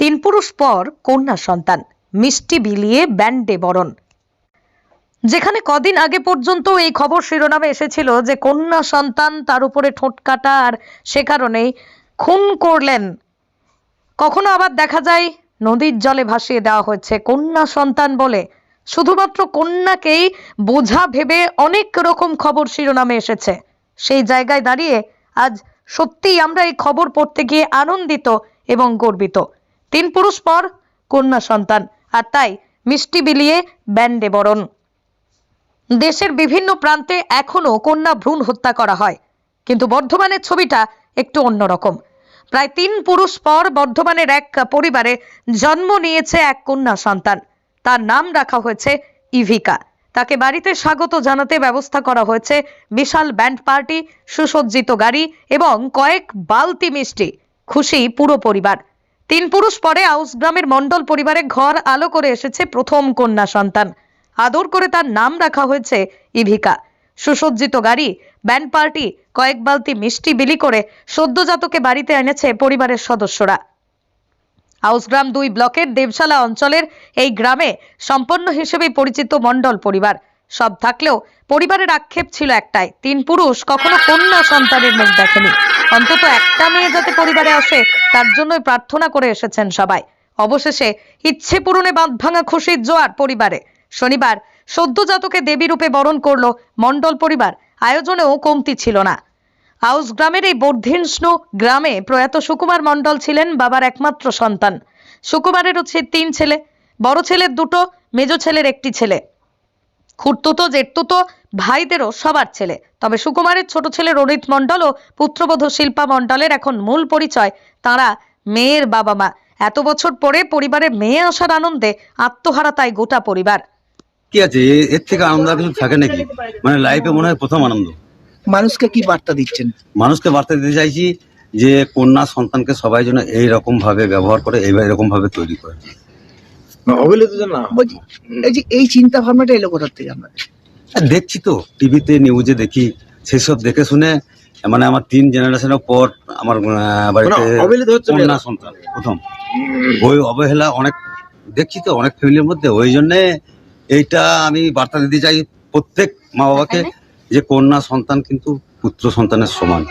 তিন পুরুষ পর কন্যা সন্তান, মিষ্টি বিলিয়ে ব্যান্ডে বরণ। যেখানে কদিন আগে পর্যন্ত এই খবর শিরোনামে এসেছিল যে কন্যা সন্তান, তার উপরে ঠোঁট কাটা, আর সে কারণেই খুন করলেন, কখনো আবার দেখা যায় নদীর জলে ভাসিয়ে দেওয়া হয়েছে কন্যা সন্তান বলে। শুধুমাত্র কন্যাকেই বোঝা ভেবে অনেক রকম খবর শিরোনামে এসেছে। সেই জায়গায় দাঁড়িয়ে আজ সত্যিই আমরা এই খবর পড়তে গিয়ে আনন্দিত এবং গর্বিত। তিন পুরুষ পর কন্যা সন্তান, আর তাই মিষ্টি বিলিয়ে ব্যান্ডে বরণ। দেশের বিভিন্ন প্রান্তে এখনো কন্যা ভ্রূণ হত্যা করা হয়, কিন্তু বর্ধমানের ছবিটা একটু অন্যরকম। প্রায় তিন পুরুষ পর বর্ধমানের এক পরিবারে জন্ম নিয়েছে এক কন্যা সন্তান। তার নাম রাখা হয়েছে ইভিকা। তাকে বাড়িতে স্বাগত জানাতে ব্যবস্থা করা হয়েছে বিশাল ব্যান্ড পার্টি, সুসজ্জিত গাড়ি এবং কয়েক বালতি মিষ্টি। খুশি পুরো পরিবার। তিন পুরুষ পরে আউস গ্রামের মণ্ডল পরিবারে ঘর আলো করে এসেছে প্রথম কন্যা সন্তান। আদর করে তার নাম রাখা হয়েছে ইভিকা। সুসজ্জিত গাড়ি, ব্যান্ড পার্টি, কয়েক বালতি মিষ্টি বিলি করে সদ্যজাতকে বাড়িতে এনেছে পরিবারের সদস্যরা। আউসগ্রাম 2 ব্লকের দেবশালা অঞ্চলের এই গ্রামে সম্পন্ন হিসেবে পরিচিত মণ্ডল পরিবার। সব থাকলেও পরিবারের আক্ষেপ ছিল একটাই, তিন পুরুষ কখনো কন্যা সন্তানের মুখ দেখেনি। অন্তত একটা মেয়ে যাতে পরিবারে আসে তার জন্যই প্রার্থনা করে এসেছেন সবাই। অবশেষে ইচ্ছে পূরণে বাঁধ ভাঙা খুশির জোয়ার পরিবারে। শনিবার সদ্যজাতকে দেবী রূপে বরণ করল মণ্ডল পরিবার। আয়োজনেও কমতি ছিল না। আউস গ্রামের এই বর্ধিষ্ণু গ্রামে প্রয়াত সুকুমার মণ্ডল ছিলেন বাবার একমাত্র সন্তান। সুকুমারের হচ্ছে 3 ছেলে, বড় ছেলের 2, মেজ ছেলের 1টি ছেলে। খুড়তুতো জেঠতুতো ভাইদেরও সবার ছেলে। তবে সুকুমারের ছোট ছেলে রোহিত মণ্ডল ও পুত্রবধূ শিল্পা মণ্ডলের এখন মূল পরিচয় তারা মেয়ের বাবা মা। এত বছর পরে পরিবারে মেয়ে আসার আনন্দে আত্মহারা তাই গোটা পরিবার। কি আছে এর থেকে আনন্দ কিছু থাকে নাকি? মানে লাইফে মনে হয় প্রথম আনন্দ। মানুষকে কি বার্তা দিচ্ছেন? মানুষকে বার্তা দিতে চাইছি যে কন্যা সন্তানকে সবাই যেন এইরকম ভাবে ব্যবহার করে, এরকম ভাবে তৈরি করে। এই চিন্তা ভাবনাটা এলো কোথা থেকে আপনাদের? দেখছি তো টিভিতে, নিউজে দেখি, সেসব দেখে শুনে মানে আমার 3 জেনারেশনের পর আমার বাড়িতে কন্যা সন্তান প্রথম। ওই অবহেলা অনেক দেখছি তো অনেক ফ্যামিলির মধ্যে। ওই জন্যে এইটা আমি বার্তা দিতে চাই প্রত্যেক মা বাবাকে যে কন্যা সন্তান কিন্তু পুত্র সন্তানের সমান।